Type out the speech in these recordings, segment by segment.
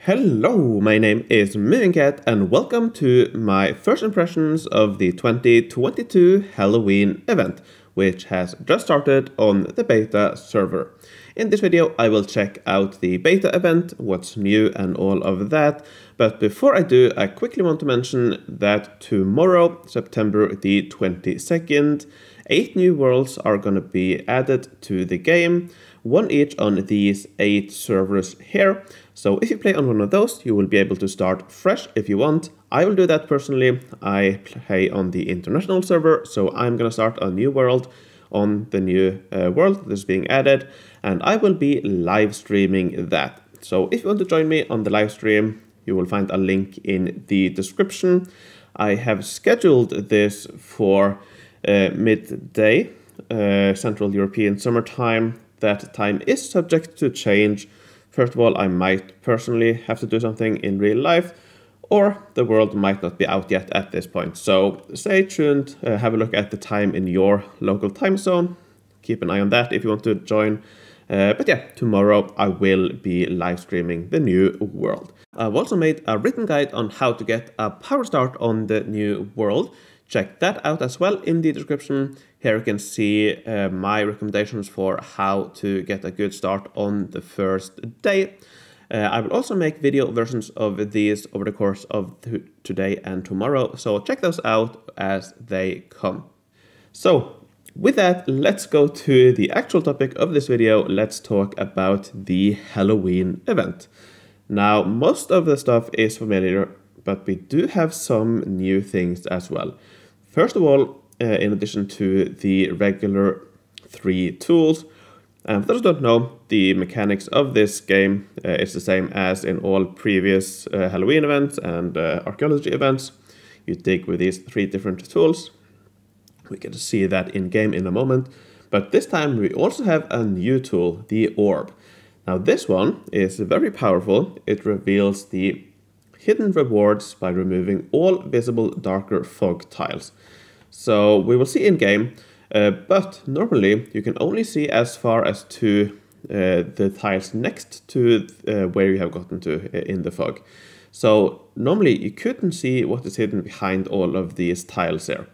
Hello, my name is MooingCat and welcome to my first impressions of the 2022 Halloween event, which has just started on the beta server. In this video I will check out the beta event, what's new and all of that, but before I do I quickly want to mention that tomorrow, September the 22nd, 8 new worlds are going to be added to the game, one each on these 8 servers here. So if you play on one of those, you will be able to start fresh if you want. I will do that personally. I play on the international server, so I'm going to start a new world on the new world that is being added, and I will be live streaming that. So if you want to join me on the live stream, you will find a link in the description. I have scheduled this for midday, Central European summertime. That time is subject to change. First of all, I might personally have to do something in real life, or the world might not be out yet at this point. So stay tuned, have a look at the time in your local time zone. Keep an eye on that if you want to join. But yeah, tomorrow I will be live streaming the new world. I've also made a written guide on how to get a power start on the new world. Check that out as well in the description. Here you can see my recommendations for how to get a good start on the first day. I will also make video versions of these over the course of today and tomorrow, so check those out as they come. So with that, let's go to the actual topic of this video. Let's talk about the Halloween event. Now, most of the stuff is familiar, but we do have some new things as well. First of all, in addition to the regular 3 tools, and for those who don't know, the mechanics of this game is the same as in all previous Halloween events and archaeology events. You dig with these 3 different tools. We get to see that in game in a moment, but this time we also have a new tool, the Orb. Now this one is very powerful. It reveals the hidden rewards by removing all visible darker fog tiles. So we will see in game, but normally you can only see as far as to the tiles next to where you have gotten to in the fog. So normally you couldn't see what is hidden behind all of these tiles there.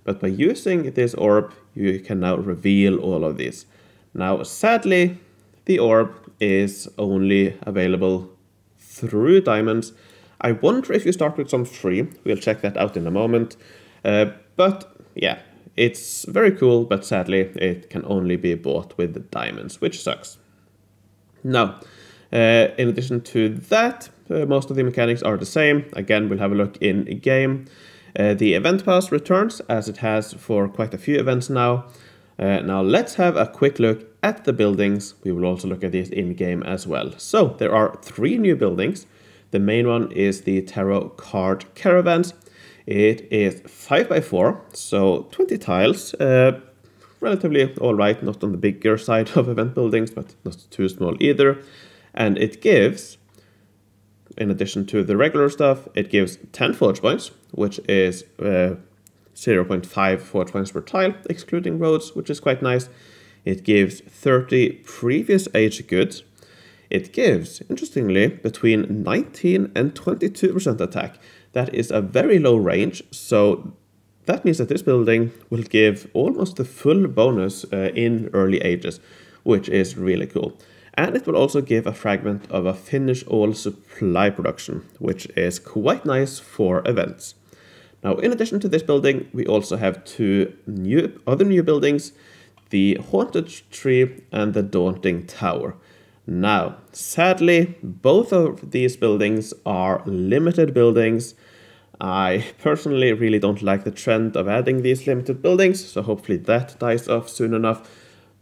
But by using this orb, you can now reveal all of these. Now sadly, the orb is only available through diamonds. I wonder if you start with some free. We'll check that out in a moment. But yeah, it's very cool, but sadly it can only be bought with diamonds, which sucks. Now, in addition to that, most of the mechanics are the same. Again, we'll have a look in game. The event pass returns as it has for quite a few events now. Now let's have a quick look at the buildings. We will also look at these in game as well. So there are 3 new buildings. The main one is the Tarot Card Caravans. It is 5x4, so 20 tiles, relatively alright, not on the bigger side of event buildings, but not too small either. And it gives, in addition to the regular stuff, it gives 10 forge points, which is 0.5 forge points per tile, excluding roads, which is quite nice. It gives 30 previous age goods. It gives, interestingly, between 19 and 22% attack. That is a very low range, so that means that this building will give almost the full bonus in early ages, which is really cool. And it will also give a fragment of a finish all supply production, which is quite nice for events. Now, in addition to this building, we also have 2 other new buildings, the Haunted Tree and the Daunting Tower. Now, sadly, both of these buildings are limited buildings. I personally really don't like the trend of adding these limited buildings, so hopefully that dies off soon enough.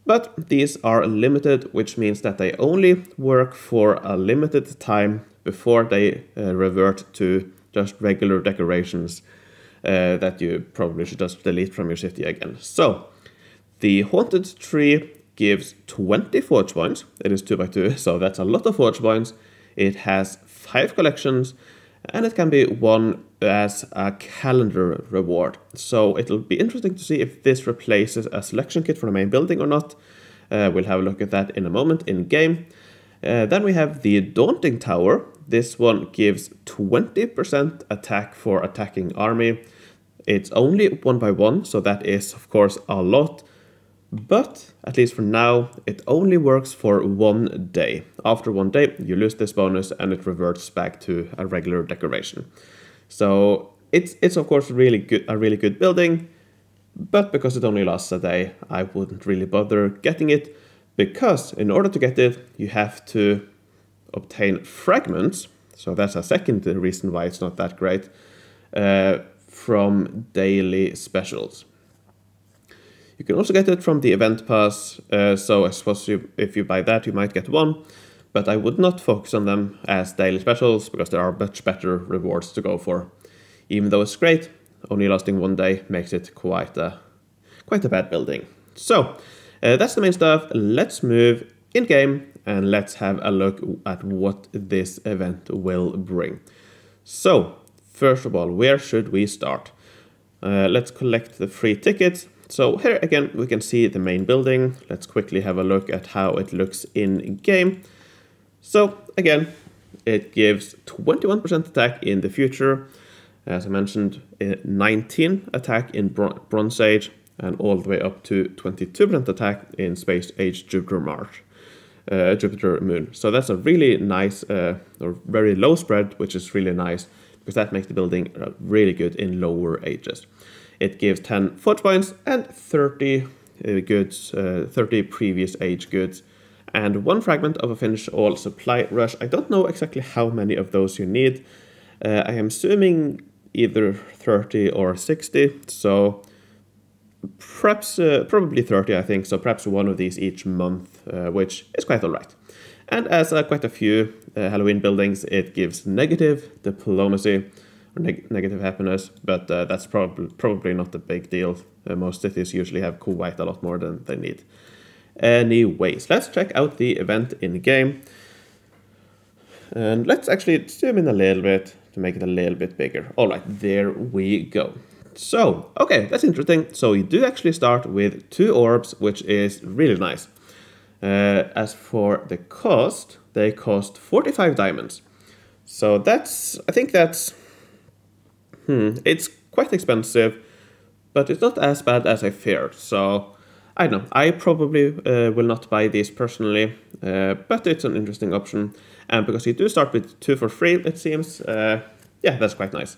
But these are limited, which means that they only work for a limited time before they revert to just regular decorations that you probably should just delete from your city again. So, the Haunted Tree gives 20 forge points. It is 2x2, so that's a lot of forge points. It has 5 collections, and it can be won as a calendar reward. So it'll be interesting to see if this replaces a selection kit for the main building or not. We'll have a look at that in a moment in game. Then we have the Daunting Tower. this one gives 20% attack for attacking army. It's only 1 by 1, so that is of course a lot. But at least for now, it only works for 1 day. After 1 day, you lose this bonus and it reverts back to a regular decoration. So it's of course a really good building, but because it only lasts a day, I wouldn't really bother getting it, because in order to get it, you have to obtain fragments. So that's a second reason why it's not that great, from daily specials. You can also get it from the event pass, so I suppose if you buy that, you might get one, but I would not focus on them as daily specials, because there are much better rewards to go for. Even though it's great, only lasting 1 day makes it quite a bad building. So that's the main stuff. Let's move in-game and let's have a look at what this event will bring. So first of all, where should we start? Let's collect the free tickets. So here again, we can see the main building. Let's quickly have a look at how it looks in game. So again, it gives 21% attack in the future. As I mentioned, 19 attack in Bronze Age, and all the way up to 22% attack in Space Age Jupiter Moon. So that's a really nice, or very low spread, which is really nice, because that makes the building really good in lower ages. It gives 10 forge points and 30 goods, 30 previous age goods, and 1 fragment of a finish all supply rush. I don't know exactly how many of those you need. I am assuming either 30 or 60, so perhaps probably 30, I think. So perhaps one of these each month, which is quite alright. And as quite a few Halloween buildings, it gives negative diplomacy, negative happiness, but that's probably not a big deal. Most cities usually have quite a lot more than they need. Anyways, let's check out the event in game. And let's actually zoom in a little bit to make it a little bit bigger. All right, there we go. So, okay, that's interesting. So you do actually start with 2 orbs, which is really nice. As for the cost, they cost 45 diamonds. So I think that's, it's quite expensive, but it's not as bad as I feared. So I don't know, I probably will not buy these personally, but it's an interesting option. And because you do start with 2 for free, it seems, yeah, that's quite nice.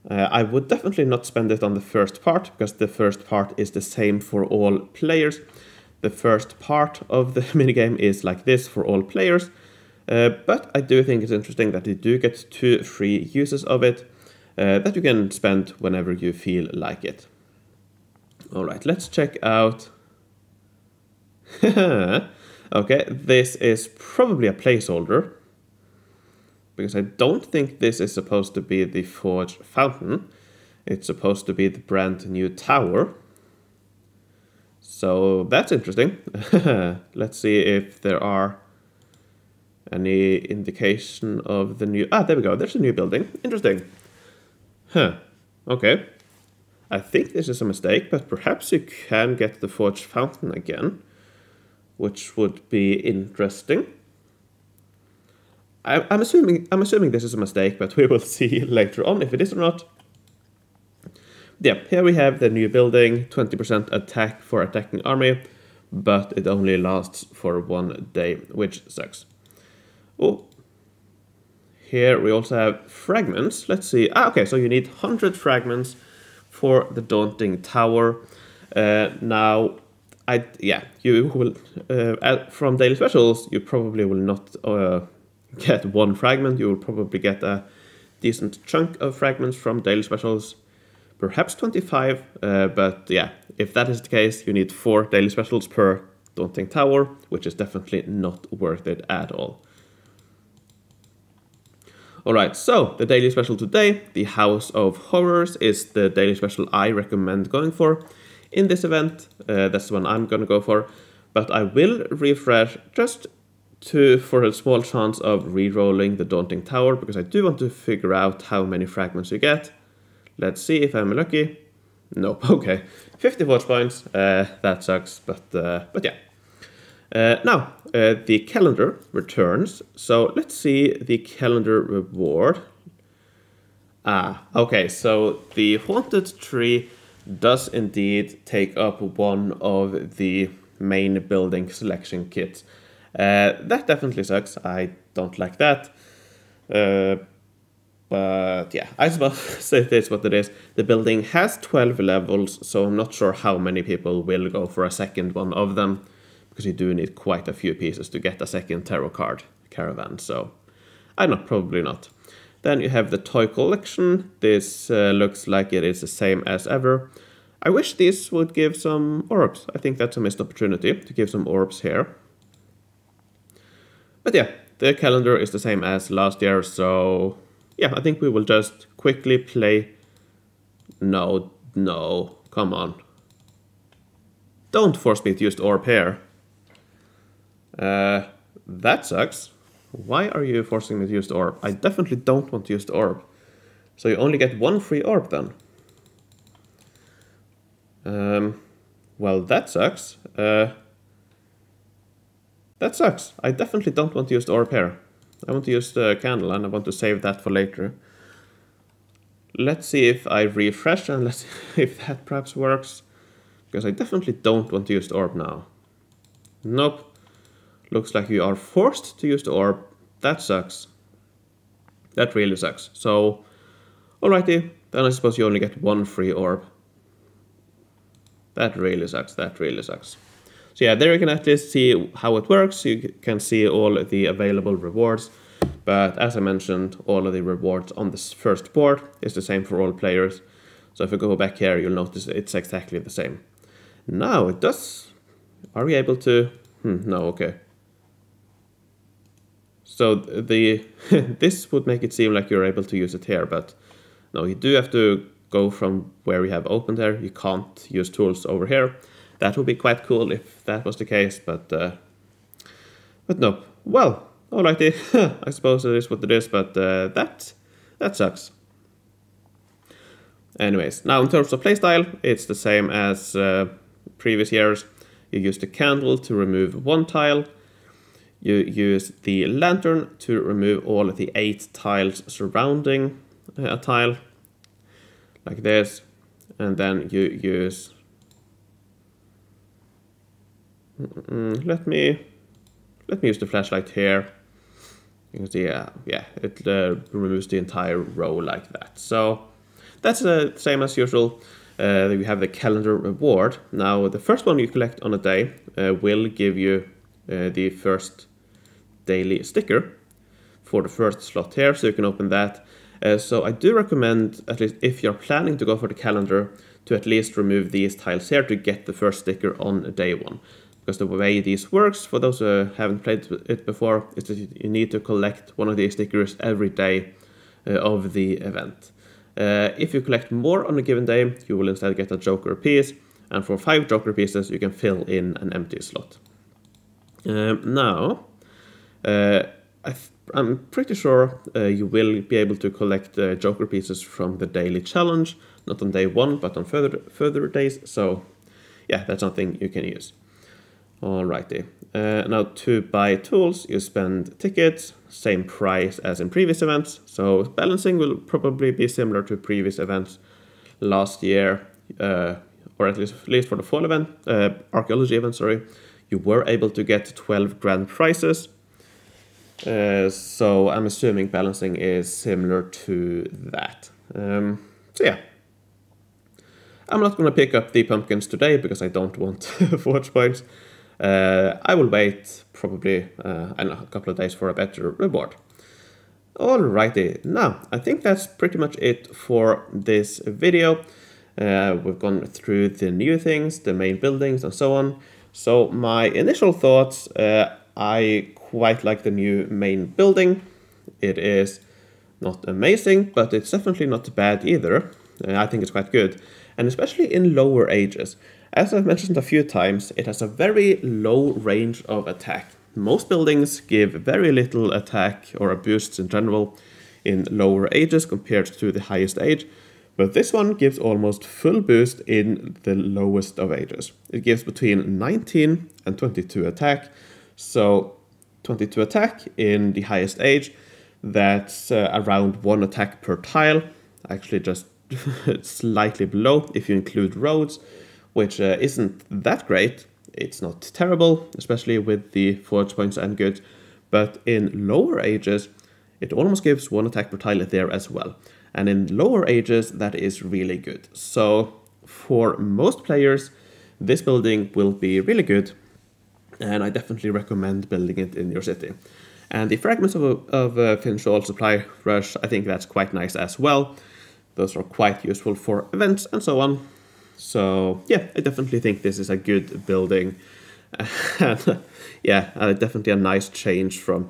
I would definitely not spend it on the first part, because the first part is the same for all players. The first part of the minigame is like this for all players, but I do think it's interesting that you do get 2 free uses of it, that you can spend whenever you feel like it. Alright, let's check out... Okay, this is probably a placeholder, because I don't think this is supposed to be the Forge Fountain. It's supposed to be the brand new tower. So that's interesting. Let's see if there are any indication of the new... Ah, there we go. There's a new building. Interesting. Huh. Okay. I think this is a mistake, but perhaps you can get the Forge Fountain again, which would be interesting. I'm assuming this is a mistake, but we will see later on if it is or not. Yeah, here we have the new building, 20% attack for attacking army, but it only lasts for 1 day, which sucks. Oh, here we also have fragments. Let's see. Ah, okay, so you need 100 fragments for the Daunting Tower. Now, you will from daily specials. You probably will not get 1 fragment. You will probably get a decent chunk of fragments from daily specials. Perhaps 25, but yeah, if that is the case, you need 4 daily specials per Daunting Tower, which is definitely not worth it at all. Alright, so the daily special today, the House of Horrors, is the daily special I recommend going for in this event. That's the one I'm gonna go for, but I will refresh just for a small chance of re-rolling the Daunting Tower, because I do want to figure out how many fragments you get. Let's see if I'm lucky. Nope, okay. 50 forge points, that sucks, but yeah. Now, the calendar returns. So let's see the calendar reward. Okay, so the haunted tree does indeed take up one of the main building selection kits. That definitely sucks. I don't like that. But yeah, I suppose it is what it is. The building has 12 levels, so I'm not sure how many people will go for a second one of them, because you do need quite a few pieces to get a second tarot card caravan, so I don't know, probably not. Then you have the toy collection. This looks like it is the same as ever. I wish this would give some orbs. I think that's a missed opportunity to give some orbs here. But yeah, the calendar is the same as last year, so yeah, I think we will just quickly play. No, come on. Don't force me to use the orb here. That sucks. Why are you forcing me to use the orb? I definitely don't want to use the orb. So you only get one free orb then. Well, that sucks. That sucks. I definitely don't want to use the orb here. I want to use the candle and I want to save that for later. Let's see if I refresh and let's see if that perhaps works. Because I definitely don't want to use the orb now. Nope. Looks like you are forced to use the orb. That sucks. That really sucks. So, alrighty. Then I suppose you only get one free orb. That really sucks. That really sucks. So yeah, there you can at least see how it works. You can see all of the available rewards. But as I mentioned, all of the rewards on this first board is the same for all players. So if I go back here, you'll notice it's exactly the same. Now it does. Are we able to? No, okay. So this would make it seem like you're able to use it here, but no, you do have to go from where we have opened there. You can't use tools over here. That would be quite cool if that was the case, but no. Well, alrighty. I suppose it is what it is, but that sucks. Anyways, now in terms of playstyle, it's the same as previous years. You use the candle to remove one tile. You use the lantern to remove all of the 8 tiles surrounding a tile, like this, and then you use. Let me use the flashlight here. You can see, yeah, it removes the entire row like that. So that's the same as usual. We have the calendar reward. Now, the first one you collect on a day will give you the first daily sticker for the first slot here, so you can open that. So I do recommend, at least if you're planning to go for the calendar, to at least remove these tiles here to get the first sticker on day 1. Because the way this works, for those who haven't played it before, is that you need to collect one of these stickers every day of the event. If you collect more on a given day, you will instead get a joker piece, and for 5 joker pieces you can fill in an empty slot. Now, I'm pretty sure you will be able to collect joker pieces from the daily challenge, not on day 1, but on further days, so yeah, that's something you can use. Alrighty, now to buy tools, you spend tickets, same price as in previous events, so balancing will probably be similar to previous events last year, or at least for the fall event, archaeology event, sorry, you were able to get 12 grand prizes, so I'm assuming balancing is similar to that. So yeah. I'm not going to pick up the pumpkins today because I don't want forge points. I will wait probably a couple of days for a better reward. Alrighty, now I think that's pretty much it for this video. We've gone through the new things, the main buildings and so on. So my initial thoughts, I quite like the new main building. It is not amazing, but it's definitely not bad either. I think it's quite good, and especially in lower ages. As I've mentioned a few times, it has a very low range of attack. Most buildings give very little attack or boosts in general in lower ages compared to the highest age, but this one gives almost full boost in the lowest of ages. It gives between 19 and 22 attack, So 22 attack in the highest age, that's around 1 attack per tile, actually just slightly below if you include roads, which isn't that great. It's not terrible, especially with the forge points and goods, but in lower ages, it almost gives 1 attack per tile there as well. And in lower ages, that is really good. So for most players, this building will be really good, and I definitely recommend building it in your city. And the fragments of Finished All Supply Rush, I think that's quite nice as well. Those are quite useful for events and so on. So yeah, I definitely think this is a good building. And yeah, definitely a nice change from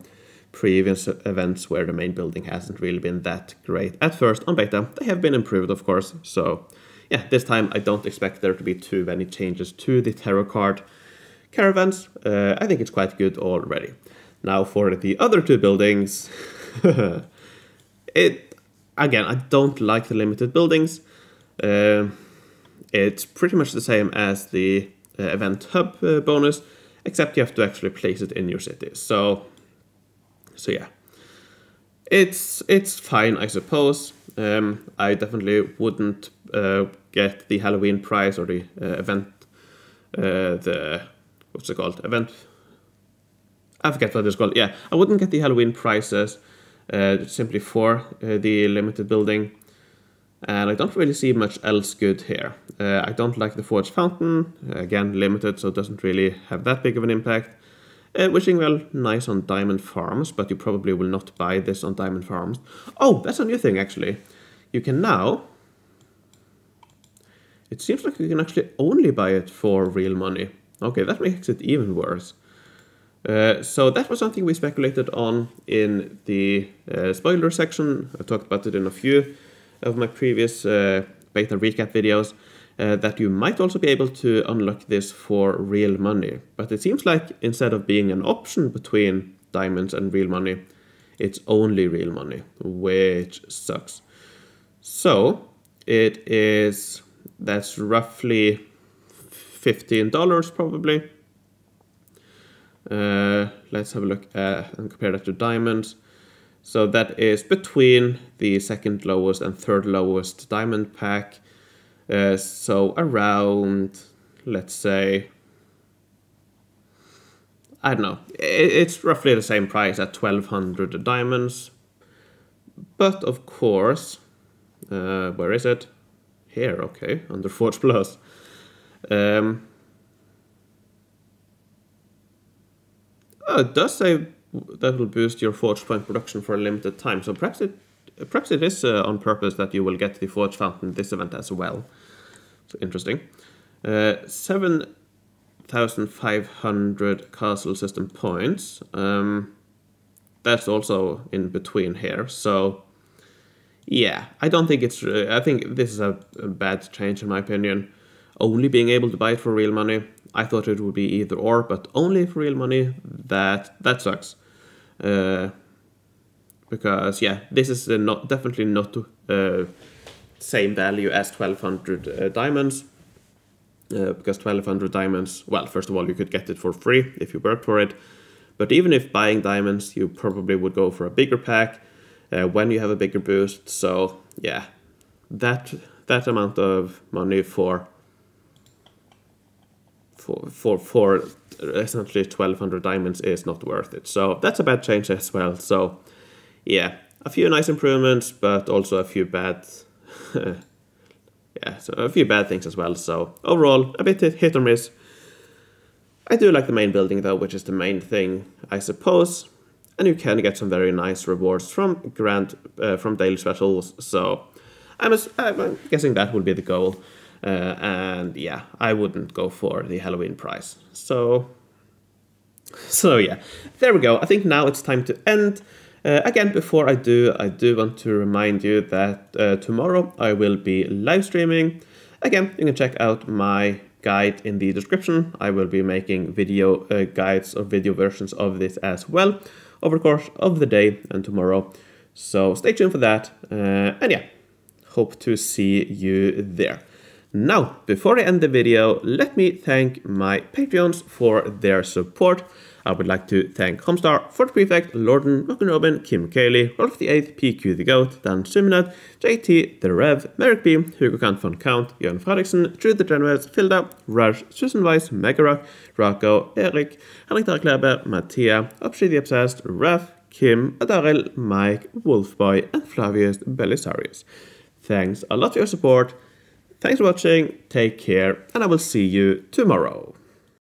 previous events where the main building hasn't really been that great at first on beta. They have been improved, of course. So yeah, this time I don't expect there to be too many changes to the tarot card caravans. I think it's quite good already. Now for the other 2 buildings, again, I don't like the limited buildings. It's pretty much the same as the event hub bonus, except you have to actually place it in your city. So yeah, it's fine, I suppose. I definitely wouldn't get the Halloween prize or the event, what's it called? Event. I forget what it's called. Yeah, I wouldn't get the Halloween prizes simply for the limited building. And I don't really see much else good here. I don't like the Forge Fountain. Again, limited, so it doesn't really have that big of an impact. Wishing Well, nice on Diamond Farms, but you probably will not buy this on Diamond Farms. Oh, that's a new thing, actually. You can now... It seems like you can actually only buy it for real money. Okay, that makes it even worse. So that was something we speculated on in the spoiler section. I talked about it in a few of my previous beta recap videos, that you might also be able to unlock this for real money. But it seems like instead of being an option between diamonds and real money, it's only real money, which sucks. So that's roughly $15 probably. Let's have a look and compare that to diamonds. So that is between the second lowest and third lowest diamond pack. So around, let's say, I don't know, it's roughly the same price at 1,200 diamonds. But of course, where is it? Here, okay, under Forge Plus. Oh, it does say that will boost your Forge Point production for a limited time. So perhaps it is on purpose that you will get the Forge Fountain this event as well. So interesting. 7,500 castle system points. That's also in between here. So yeah, I don't think it's... I think this is a bad change in my opinion. Only being able to buy it for real money. I thought it would be either or, but only for real money, that sucks. Because yeah, this is definitely not same value as 1,200 diamonds. Because 1,200 diamonds, well, first of all, you could get it for free if you worked for it. But even if buying diamonds, you probably would go for a bigger pack when you have a bigger boost. So yeah, that amount of money for essentially 1,200 diamonds is not worth it. So that's a bad change as well. So yeah, a few nice improvements, but also a few bad yeah, so a few bad things as well. So overall, a bit hit or miss. I do like the main building though, which is the main thing, I suppose. And you can get some very nice rewards from from daily specials. So I'm guessing that will be the goal. And yeah, I wouldn't go for the Halloween prize. So yeah, there we go. I think now it's time to end. Again, before I do want to remind you that tomorrow I will be live streaming. Again, you can check out my guide in the description. I will be making video guides or video versions of this as well over the course of the day and tomorrow. So stay tuned for that. And yeah, hope to see you there. Now, before I end the video, let me thank my Patreons for their support. I would like to thank Homestar, Fort Prefect, Lorden, Rocken Robin, Kim Cayley, Rolf the 8th, PQ the Goat, Dan Suminet, JT, The Rev, Merrick B, Hugo Kant von Count, Jan Fredriksen, Trude the Generous, Filda, Raj, Susan Weiss, Megarock, Rocco, Erik, Henrik Darkleber, Mattia, Upshi the Obsessed, Raf, Kim, Adarel, Mike, Wolfboy, and Flavius Belisarius. Thanks a lot for your support. Thanks for watching, take care, and I will see you tomorrow.